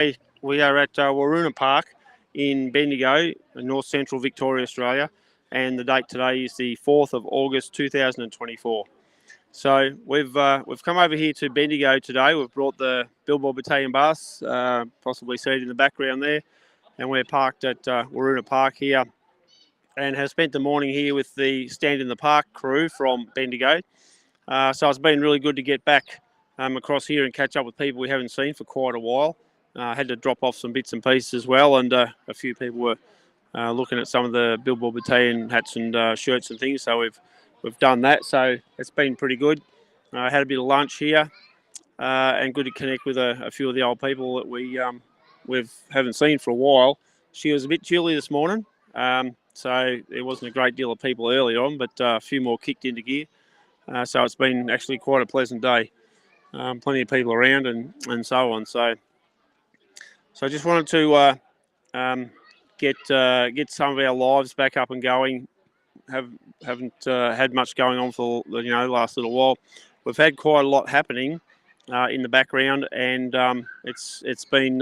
We are at Waroona Park in Bendigo, north central Victoria, Australia, and the date today is the 4th of August 2024. So we've come over here to Bendigo today. We've brought the Billboard Battalion bus, possibly seated in the background there, and we're parked at Waroona Park here, and have spent the morning here with the Stand in the Park crew from Bendigo. So it's been really good to get back across here and catch up with people we haven't seen for quite a while. Had to drop off some bits and pieces as well, and a few people were looking at some of the Billboard Battalion hats and shirts and things. So we've done that. So it's been pretty good. Had a bit of lunch here, and good to connect with a few of the old people that we haven't seen for a while. She was a bit chilly this morning, so there wasn't a great deal of people earlier on, but a few more kicked into gear. So it's been actually quite a pleasant day. Plenty of people around and so on. So I just wanted to get some of our lives back up and going. Haven't had much going on for the last little while. We've had quite a lot happening in the background, and it's been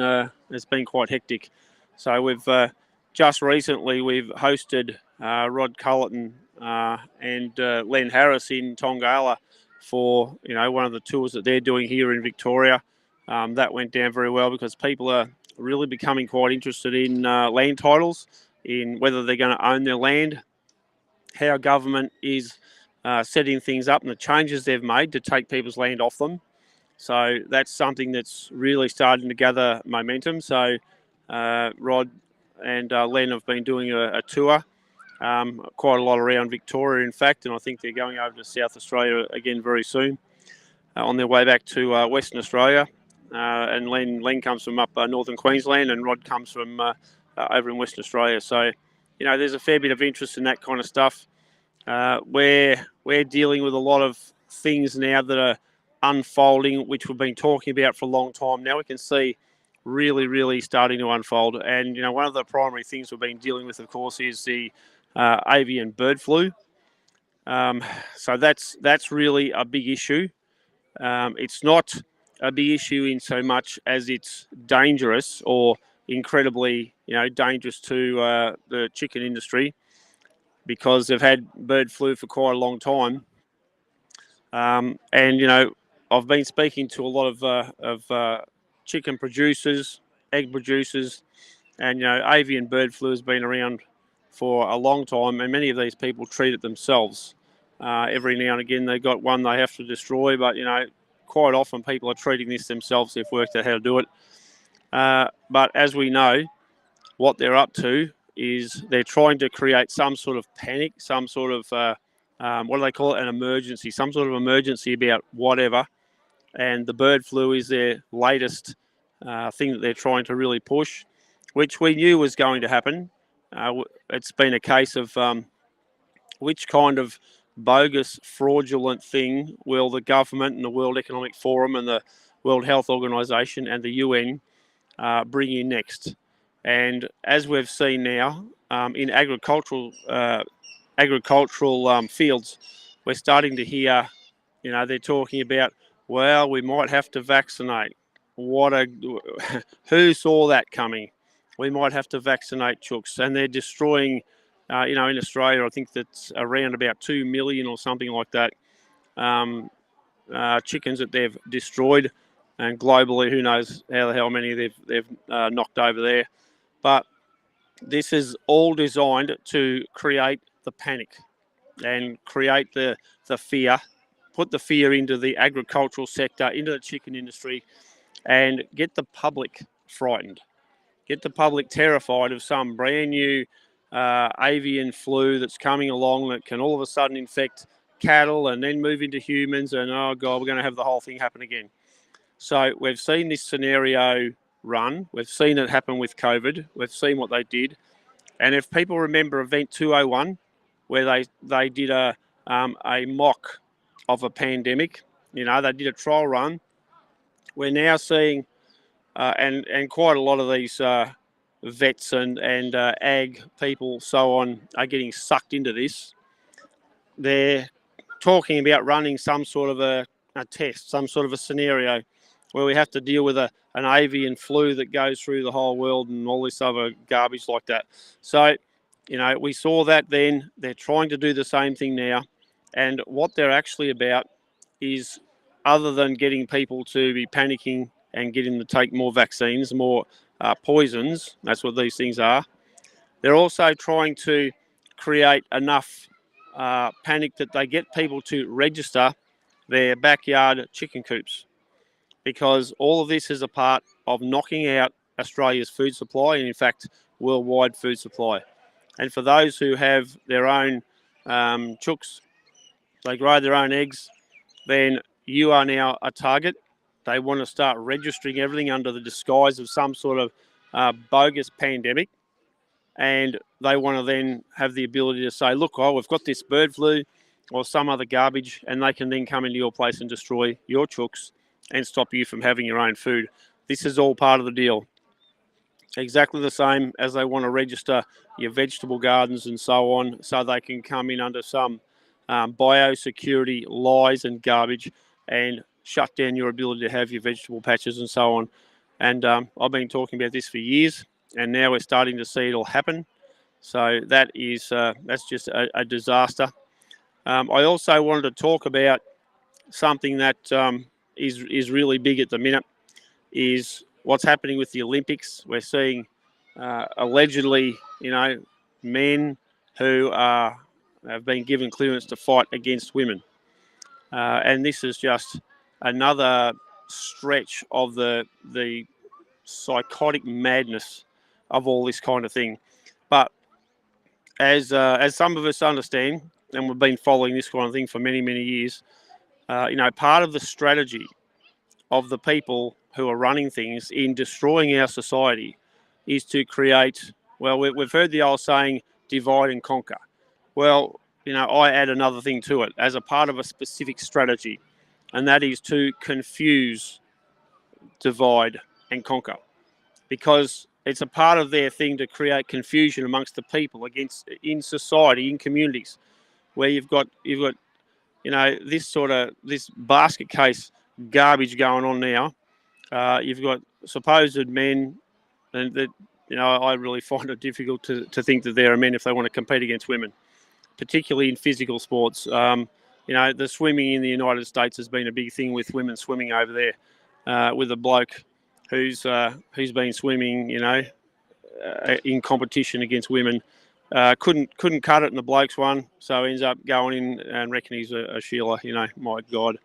quite hectic. So we've just recently we've hosted Rod Culleton and Len Harris in Tongala for one of the tours that they're doing here in Victoria. That went down very well because people are really becoming quite interested in land titles, in whether they're going to own their land, how government is setting things up and the changes they've made to take people's land off them. So that's something that's really starting to gather momentum. So Rod and Len have been doing a tour, quite a lot around Victoria, in fact, and I think they're going over to South Australia again very soon on their way back to Western Australia. And Len comes from up northern Queensland, and Rod comes from over in Western Australia. So, there's a fair bit of interest in that kind of stuff. We're dealing with a lot of things now that are unfolding, which we've been talking about for a long time. Now we can see really starting to unfold. And, one of the primary things we've been dealing with, of course, is the avian bird flu. So that's really a big issue. It's not a big issue in so much as it's dangerous or incredibly, dangerous to the chicken industry, because they've had bird flu for quite a long time. And I've been speaking to a lot of chicken producers, egg producers, and avian bird flu has been around for a long time, and many of these people treat it themselves. Every now and again they've got one they have to destroy, but quite often people are treating this themselves. They've worked out how to do it. But as we know, what they're up to is they're trying to create some sort of panic, some sort of, what do they call it, an emergency, some sort of emergency about whatever. And the bird flu is their latest thing that they're trying to really push, which we knew was going to happen. It's been a case of which kind of bogus, fraudulent thing will the government and the World Economic Forum and the World Health Organization and the UN bring in next. And as we've seen now in agricultural fields, we're starting to hear, they're talking about, well, we might have to vaccinate. Who saw that coming? We might have to vaccinate chooks, and they're destroying. In Australia, I think that's around about 2 million or something like that chickens that they've destroyed, and globally, who knows how many they've knocked over there. But this is all designed to create the panic and create the fear, put the fear into the agricultural sector, into the chicken industry, and get the public frightened, get the public terrified of some brand new avian flu that's coming along that can all of a sudden infect cattle and then move into humans, and oh God, we're going to have the whole thing happen again. So we've seen this scenario run. We've seen it happen with COVID. We've seen what they did. And if people remember Event 201, where they did a mock of a pandemic, they did a trial run. We're now seeing, and quite a lot of these vets and ag people, so on, are getting sucked into this. They're talking about running some sort of a test, some sort of a scenario where we have to deal with a an avian flu that goes through the whole world and all this other garbage like that. So, we saw that then. They're trying to do the same thing now. And what they're actually about is, other than getting people to be panicking and getting them to take more vaccines, more poisons, that's what these things are, they're also trying to create enough panic that they get people to register their backyard chicken coops, because all of this is a part of knocking out Australia's food supply and, in fact, worldwide food supply. And for those who have their own chooks, they grow their own eggs, then you are now a target. They want to start registering everything under the disguise of some sort of bogus pandemic. And they want to then have the ability to say, look, we've got this bird flu or some other garbage, and they can then come into your place and destroy your chooks and stop you from having your own food. This is all part of the deal. Exactly the same as they want to register your vegetable gardens and so on, so they can come in under some biosecurity lies and garbage and shut down your ability to have your vegetable patches and so on. And I've been talking about this for years, and now we're starting to see it all happen. So that's just a disaster. I also wanted to talk about something that is really big at the minute, is what's happening with the Olympics. We're seeing allegedly, men who have been given clearance to fight against women. And this is just another stretch of the psychotic madness of all this kind of thing. But as some of us understand, and we've been following this kind of thing for many, many years, part of the strategy of the people who are running things in destroying our society is to create, well, we've heard the old saying, divide and conquer. Well, I add another thing to it as a part of a specific strategy, and that is to confuse, divide and conquer, because it's a part of their thing to create confusion amongst the people in society, in communities, where you've got this basket case garbage going on now. You've got supposed men, and that I really find it difficult to think that there are men if they want to compete against women, particularly in physical sports. The swimming in the United States has been a big thing with women swimming over there, with a bloke who's been swimming, in competition against women. Couldn't cut it in the blokes one, so ends up going in and reckon he's a Sheila, my God.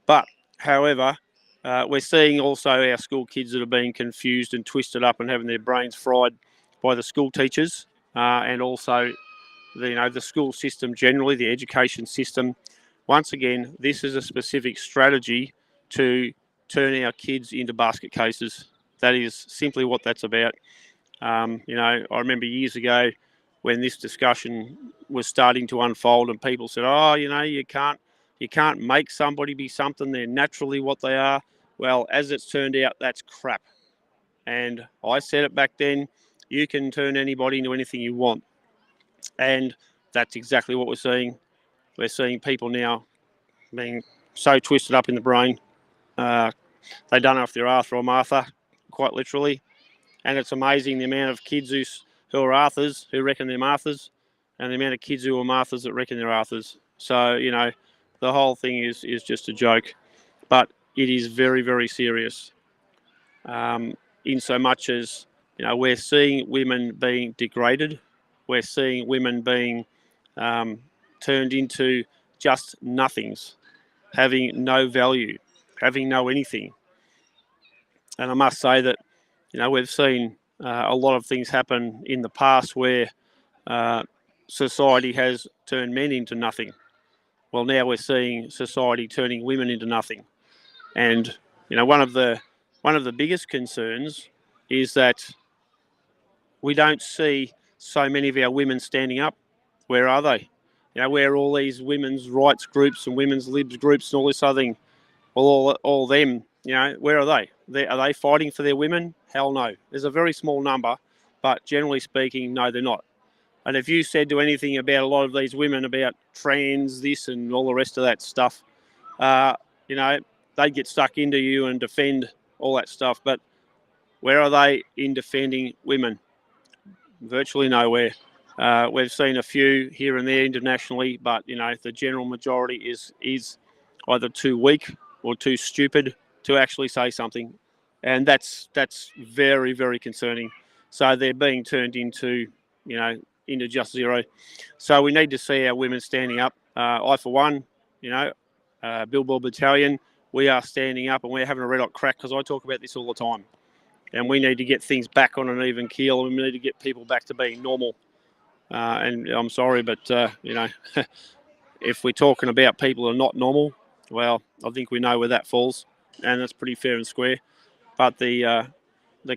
But, however, we're seeing also our school kids that are being confused and twisted up and having their brains fried by the school teachers, and also the school system generally, the education system. Once again, this is a specific strategy to turn our kids into basket cases. That is simply what that's about. I remember years ago when this discussion was starting to unfold, and people said, you can't make somebody be something. They're naturally what they are. Well, as it's turned out, that's crap. And I said it back then, you can turn anybody into anything you want. And that's exactly what we're seeing. We're seeing people now being so twisted up in the brain. They don't know if they're Arthur or Martha, quite literally. And it's amazing the amount of kids who are Arthurs who reckon they're Marthas, and the amount of kids who are Marthas that reckon they're Arthurs. So, the whole thing is just a joke. But it is very, very serious. In so much as, we're seeing women being degraded. We're seeing women being turned into just nothings, having no value, having no anything. And I must say that, we've seen a lot of things happen in the past where society has turned men into nothing. Well, now we're seeing society turning women into nothing. And, one of the biggest concerns is that we don't see so many of our women standing up. Where are they? Where are all these women's rights groups and women's libs groups and all this other thing? Well, all them, where are they? Are they fighting for their women? Hell no. There's a very small number, but generally speaking, no, they're not. And if you said to anything about a lot of these women about trans, this and all the rest of that stuff, they'd get stuck into you and defend all that stuff. But Where are they in defending women? Virtually nowhere. We've seen a few here and there internationally, but the general majority is either too weak or too stupid to actually say something, and that's very, very concerning. So they're being turned into just zero. So we need to see our women standing up. I, for one, Billboard Battalion, we are standing up and we're having a red hot crack because I talk about this all the time. And we need to get things back on an even keel, and we need to get people back to being normal. And I'm sorry, but if we're talking about people who are not normal, well, I think we know where that falls, and that's pretty fair and square. But the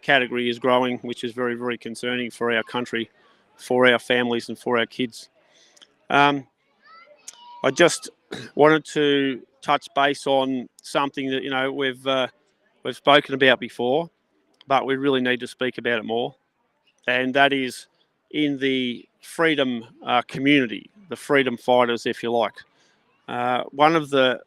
category is growing, which is very, very concerning for our country, for our families, and for our kids. I just wanted to touch base on something that we've spoken about before, but we really need to speak about it more, and that is in the freedom community, the freedom fighters, if you like. One of the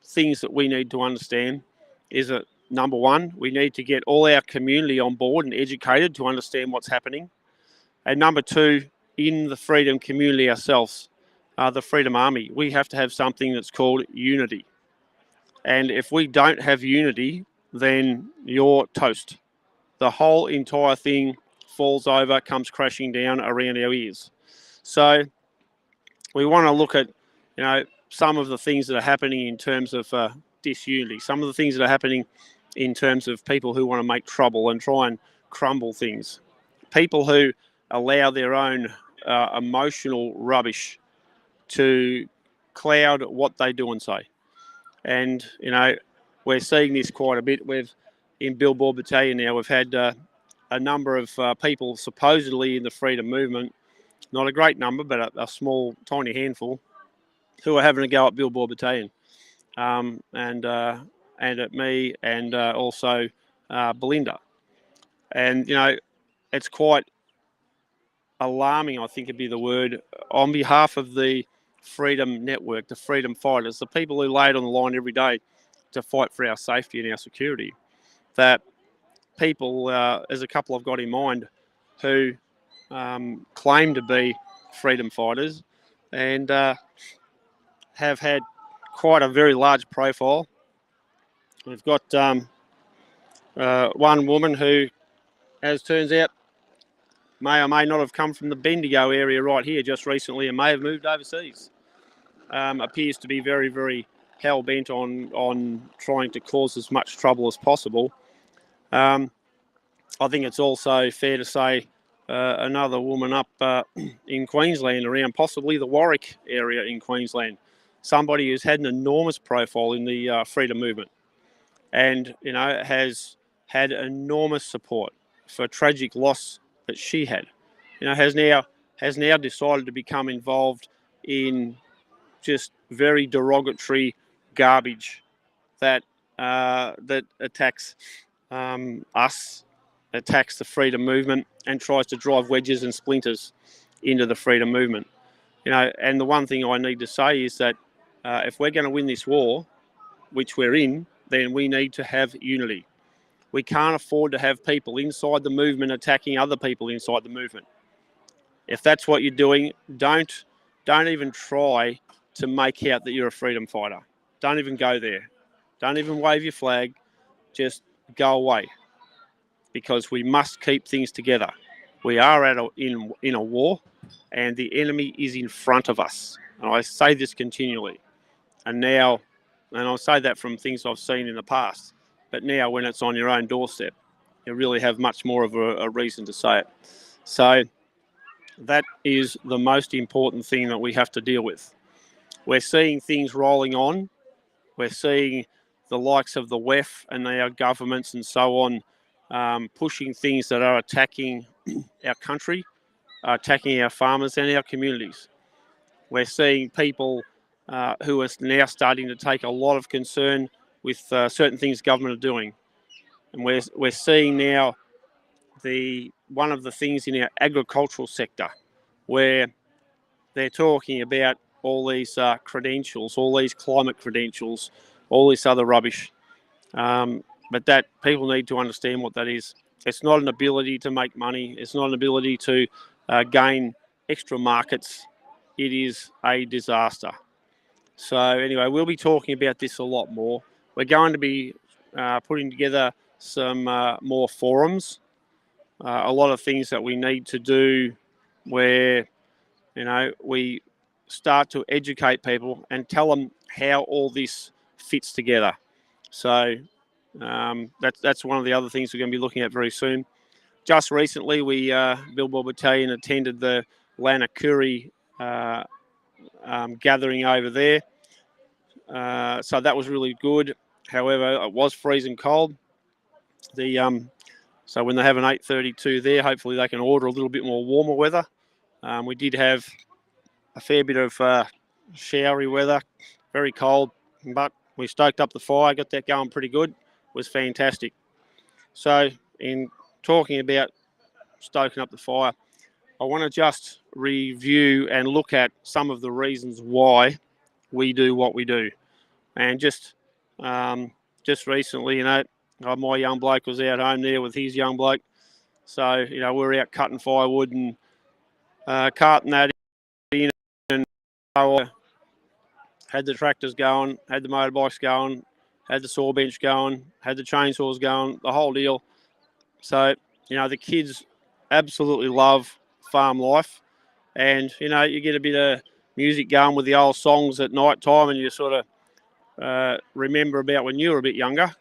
things that we need to understand is that, number one, we need to get all our community on board and educated to understand what's happening. And number two, in the freedom community ourselves, the Freedom Army, we have to have something that's called unity. And if we don't have unity, then you're toast. The whole entire thing falls over, comes crashing down around our ears. So we want to look at, some of the things that are happening in terms of disunity, some of the things that are happening in terms of people who want to make trouble and try and crumble things, people who allow their own emotional rubbish to cloud what they do and say. And, we're seeing this quite a bit. In Billboard Battalion now, we've had a number of people supposedly in the freedom movement, not a great number, but a small, tiny handful, who are having a go at Billboard Battalion, and at me, and also Belinda. And, it's quite alarming, I think would be the word, on behalf of the Freedom Network, the freedom fighters, the people who lay it on the line every day to fight for our safety and our security, that people, there's a couple I've got in mind, who claim to be freedom fighters and have had quite a very large profile. We've got one woman who, as turns out, may or may not have come from the Bendigo area right here just recently and may have moved overseas. Appears to be very, very hell-bent on trying to cause as much trouble as possible. I think it's also fair to say another woman up in Queensland, around possibly the Warwick area in Queensland, somebody who's had an enormous profile in the freedom movement and, has had enormous support for a tragic loss that she had, has now decided to become involved in just very derogatory garbage that attacks us, attacks the freedom movement, and tries to drive wedges and splinters into the freedom movement. And the one thing I need to say is that if we're going to win this war, which we're in, then we need to have unity. We can't afford to have people inside the movement attacking other people inside the movement. If that's what you're doing, don't even try to make out that you're a freedom fighter. Don't even go there. Don't even wave your flag. Just go away. Because we must keep things together. We are in a war, and the enemy is in front of us. And I say this continually. And I say that from things I've seen in the past. But now, when it's on your own doorstep, you really have much more of a reason to say it. So that is the most important thing that we have to deal with. We're seeing things rolling on. We're seeing the likes of the WEF and our governments and so on pushing things that are attacking our country, attacking our farmers and our communities. We're seeing people who are now starting to take a lot of concern with certain things government are doing. And we're seeing now one of the things in our agricultural sector where they're talking about all these credentials, all these climate credentials, all this other rubbish. But that people need to understand what that is. It's not an ability to make money. It's not an ability to gain extra markets. It is a disaster. So anyway, we'll be talking about this a lot more. We're going to be putting together some more forums. A lot of things that we need to do where, we start to educate people and tell them how all this fits together. So that's one of the other things we're going to be looking at very soon. Just recently, we Billboard Battalion attended the Lanakuri gathering over there. So that was really good. However, it was freezing cold. So when they have an 8:32 there, hopefully they can order a little bit more warmer weather. We did have a fair bit of showery weather, very cold, but we stoked up the fire, got that going pretty good. It was fantastic. So in talking about stoking up the fire, I want to just review and look at some of the reasons why we do what we do. And just recently, my young bloke was out home there with his young bloke. So, we're out cutting firewood and carting that in, and had the tractors going, had the motorbikes going, had the saw bench going, had the chainsaws going, the whole deal. So, the kids absolutely love farm life. And, you get a bit of music going with the old songs at night time, and you sort of remember about when you were a bit younger.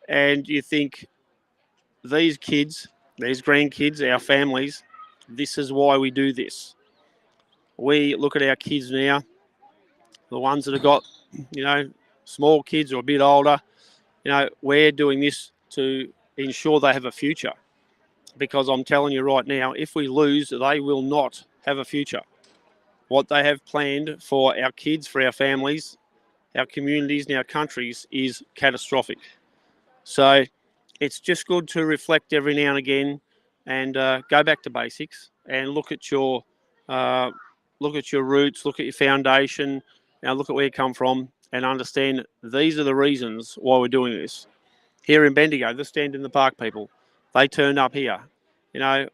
And you think, these kids, these grandkids, our families, this is why we do this. We look at our kids now, the ones that have got, small kids or a bit older, we're doing this to ensure they have a future. Because I'm telling you right now, if we lose, they will not have a future. What they have planned for our kids, for our families, our communities and our countries is catastrophic. So it's just good to reflect every now and again and go back to basics and look at your roots, look at your foundation, look at where you come from and understand these are the reasons why we're doing this. Here in Bendigo, the Stand in the Park people, they turned up here.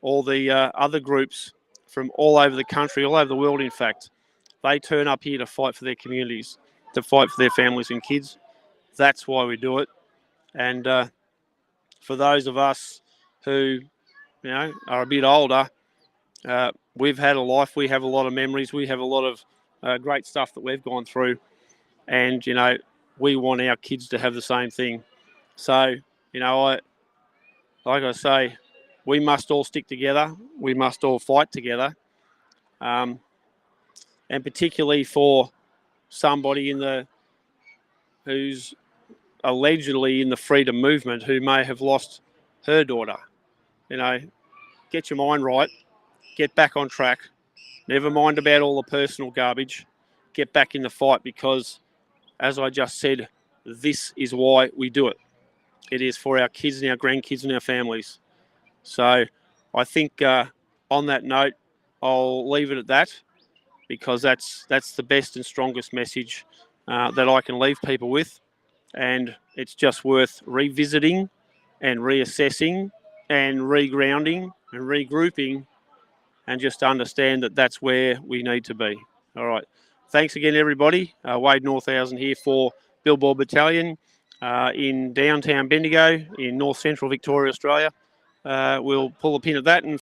All the other groups from all over the country, all over the world, in fact, they turn up here to fight for their communities, to fight for their families and kids. That's why we do it. And for those of us who, are a bit older, we've had a life. We have a lot of memories. We have a lot of great stuff that we've gone through. And, we want our kids to have the same thing. So, like I say, we must all stick together. We must all fight together. And particularly for somebody who's allegedly in the freedom movement who may have lost her daughter. Get your mind right, get back on track, never mind about all the personal garbage, get back in the fight because, as I just said, this is why we do it. It is for our kids and our grandkids and our families. So I think on that note, I'll leave it at that because that's the best and strongest message that I can leave people with. And it's just worth revisiting and reassessing and regrounding and regrouping and just understand that that's where we need to be. All right. Thanks again, everybody. Wade Northhausen here for Billboard Battalion in downtown Bendigo in north central Victoria, Australia. We'll pull a pin at that and